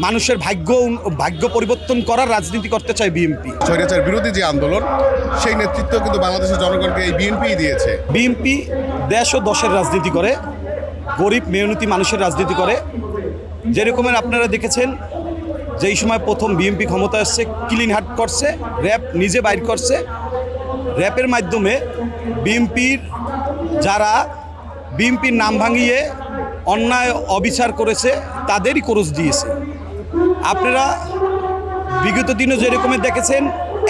মানুষের ভাগ্য পরিবর্তন করার রাজনীতি করতে চায় বিএনপি। স্বৈরাচার বিরোধী যে আন্দোলন, সেই নেতৃত্ব কিন্তু বাংলাদেশের জনগণকে এই বিএনপি দিয়েছে। বিএনপি দেশ ও দশের রাজনীতি করে, গরিব মেহনতি মানুষের রাজনীতি করে। যেরকমের আপনারা দেখেছেন, যেই সময় প্রথম বিএনপি ক্ষমতা আসছে, ক্লিন হাট করছে, র্যাব নিজে বাইর করছে। র্যাবের মাধ্যমে যারা বিএনপির নাম ভাঙিয়ে অন্যায় অবিচার করেছে তাদেরই খরচ দিয়েছে। আপনারা বিগত দিনে যেরকমের দেখেছেন,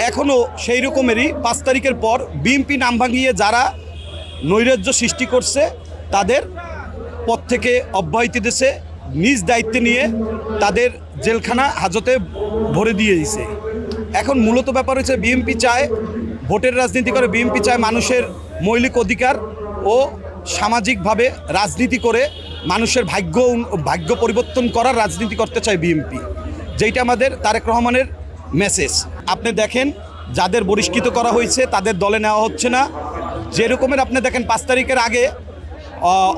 এখনও সেই রকমেরই 5 তারিখের পর বিএনপি নাম ভাঙিয়ে যারা নৈরাজ্য সৃষ্টি করছে তাদের পদ থেকে অব্যাহতি দিয়েছে, নিজ দায়িত্বে নিয়ে তাদের জেলখানা হাজতে ভরে দিয়ে দিয়েছে। এখন মূলত ব্যাপার হচ্ছে, বিএনপি চায় ভোটের রাজনীতি করে, বিএনপি চায় মানুষের মৌলিক অধিকার ও সামাজিকভাবে রাজনীতি করে মানুষের ভাগ্য পরিবর্তন করার রাজনীতি করতে চায় বিএনপি, যেইটা আমাদের তারেক রহমানের মেসেজ। আপনি দেখেন, যাদের বহিষ্কৃত করা হয়েছে তাদের দলে নেওয়া হচ্ছে না। যেরকমের আপনি দেখেন 5 তারিখের আগে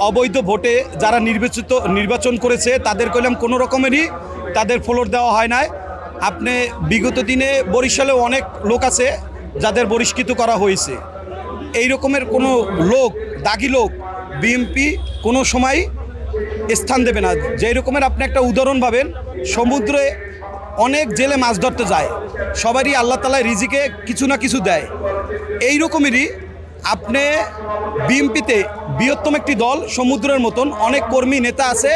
অবৈধ ভোটে যারা নির্বাচন করেছে তাদের কইলাম কোনো রকমেরই তাদের ফ্লোর দেওয়া হয় নাই। আপনি বিগত দিনে বরিশালেও অনেক লোক আছে যাদের বহিষ্কৃত করা হয়েছে। এই রকমের কোনো লোক, দাগি লোক বিএনপি কোনো সময় স্থান দেবে না। যেই রকমের আপনি একটা উদাহরণ পাবেন, সমুদ্রে অনেক জেলে মাছ ধরতে যায়, সবারই আল্লাহ তাআলা রিজিকে কিছু না কিছু দেয়। এই রকমেরই আপনি বিএনপিতে বৃহত্তম একটি দল, সমুদ্রের মতন অনেক কর্মী নেতা আছে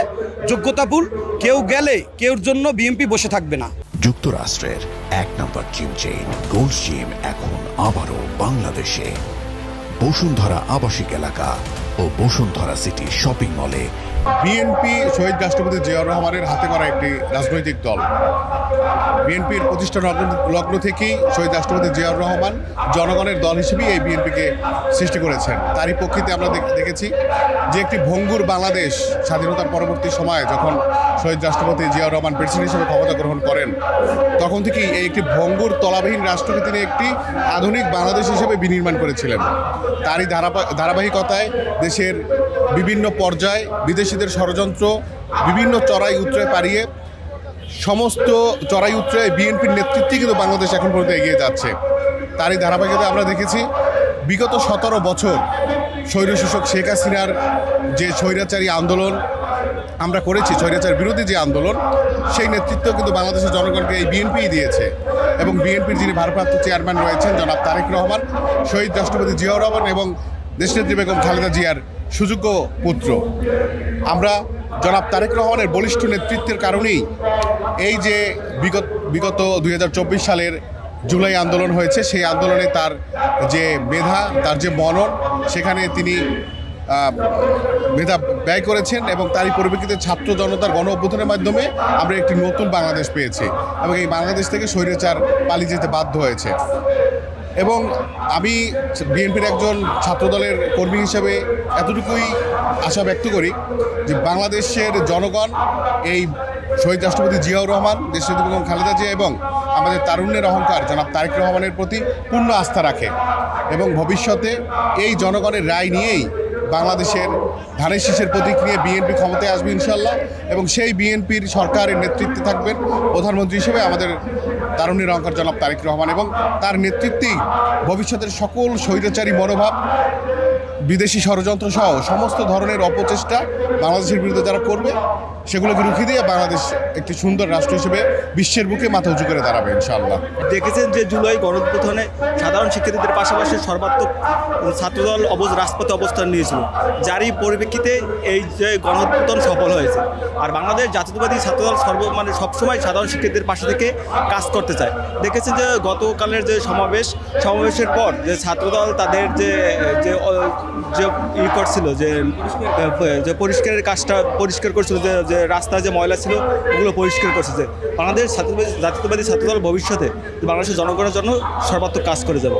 যোগ্যতাপুল, কেউ গেলে কেউর জন্য বিএনপি বসে থাকবে না। যুক্তরাষ্ট্রের 1 নম্বর জিম চেইন গোল্ড জিম এখন আবারও বাংলাদেশে। বসুন্ধরা আবাসিক এলাকা ও বসুন্ধরা সিটি শপিং মলে। বিএনপি শহীদ রাষ্ট্রপতি জিয়াউর রহমানের হাতে করা একটি রাজনৈতিক দল। বিএনপির প্রতিষ্ঠা লগ্ন থেকেই শহীদ রাষ্ট্রপতি জিয়াউর রহমান জনগণের দল হিসেবেই এই বিএনপিকে সৃষ্টি করেছেন। তারই প্রেক্ষিতে আমরা দেখেছি যে একটি ভঙ্গুর বাংলাদেশ স্বাধীনতার পরবর্তী সময়ে যখন শহীদ রাষ্ট্রপতি জিয়াউর রহমান প্রেসিডেন্ট হিসেবে ক্ষমতা গ্রহণ করেন, তখন থেকেই এই একটি ভঙ্গুর তলাবিহীন রাষ্ট্রকে তিনি একটি আধুনিক বাংলাদেশ হিসেবে বিনির্মাণ করেছিলেন। তারই ধারাবাহিকতায় দেশের বিভিন্ন পর্যায়ে বিদেশিদের ষড়যন্ত্র, বিভিন্ন চড়াই উতরায় পারিয়ে সমস্ত চড়াই উতরায় বিএনপির নেতৃত্বে কিন্তু বাংলাদেশ এখন পর্যন্ত এগিয়ে যাচ্ছে। তারই ধারাবাহিকতায় আমরা দেখেছি বিগত 17 বছর স্বৈরশাসক শেখ হাসিনার যে স্বৈরাচারী আন্দোলন আমরা করেছি, স্বৈরাচার বিরোধী যে আন্দোলন, সেই নেতৃত্ব কিন্তু বাংলাদেশের জনগণকে এই বিএনপি দিয়েছে। এবং বিএনপির যিনি ভারপ্রাপ্ত চেয়ারম্যান রয়েছেন জনাব তারেক রহমান, শহীদ রাষ্ট্রপতি জিয়াউর রহমান এবং দেশনেত্রী বেগম খালেদা জিয়ার সুযোগ্য পুত্র। আমরা জনাব তারেক রহমানের বলিষ্ঠ নেতৃত্বের কারণেই এই যে বিগত 2024 সালের জুলাই আন্দোলন হয়েছে, সেই আন্দোলনে তার যে মেধা, তার যে মনন, সেখানে তিনি মেধা ব্যয় করেছেন এবং তারই পরিপ্রেক্ষিতে ছাত্র জনতার গণ অভ্যুত্থানের মাধ্যমে আমরা একটি নতুন বাংলাদেশ পেয়েছি এবং এই বাংলাদেশ থেকে স্বৈরাচার পালিয়ে যেতে বাধ্য হয়েছে। এবং আমি বিএনপির একজন ছাত্রদলের কর্মী হিসেবে এতটুকুই আশা ব্যক্ত করি যে বাংলাদেশের জনগণ এই শহীদ রাষ্ট্রপতি জিয়াউর রহমান, দেশনেত্রী বেগম খালেদা জিয়া এবং আমাদের তারুণ্যের অহংকার জনাব তারেক রহমানের প্রতি পূর্ণ আস্থা রাখে এবং ভবিষ্যতে এই জনগণের রায় নিয়েই বাংলাদেশের ধানের শীষের প্রতীক নিয়ে বিএনপি ক্ষমতায় আসবে ইনশাল্লাহ। এবং সেই বিএনপির সরকারের নেতৃত্বে থাকবেন প্রধানমন্ত্রী হিসেবে আমাদের তারুণ্যের অহংকার জনাব তারেক রহমান এবং তার নেতৃত্বেই ভবিষ্যতের সকল স্বৈরাচারী মনোভাব, বিদেশি ষড়যন্ত্র সহ সমস্ত ধরনের অপচেষ্টা বাংলাদেশের বিরুদ্ধে যারা করবে সেগুলোকে রুখে দিয়ে বাংলাদেশ একটি সুন্দর রাষ্ট্র হিসেবে বিশ্বের বুকে মাথা উঁচু করে দাঁড়াবে ইনশাআল্লাহ। দেখেছেন যে জুলাই গণঅভ্যুত্থানে সাধারণ শিক্ষার্থীদের পাশাপাশি সর্বাত্মক ছাত্রদল রাজপথে অবস্থান নিয়েছিল, যারই পরিপ্রেক্ষিতে এই যে গণঅভ্যুত্থান সফল হয়েছে। আর বাংলাদেশ জাতীয়তাবাদী ছাত্রদল সবসময় সাধারণ শিক্ষার্থীদের পাশে থেকে কাজ করতে চায়। দেখেছেন যে গতকালের যে সমাবেশের পর যে ছাত্রদল তাদের যে করছিল, যে পরিষ্কারের কাজটা পরিষ্কার করছিল, যে রাস্তায় যে ময়লা ছিল ওগুলো পরিষ্কার করছে। যে বাংলাদেশ জাতীয়তাবাদী ছাত্রদল ভবিষ্যতে বাংলাদেশের জনগণের জন্য সর্বাত্মক কাজ করে যাবে।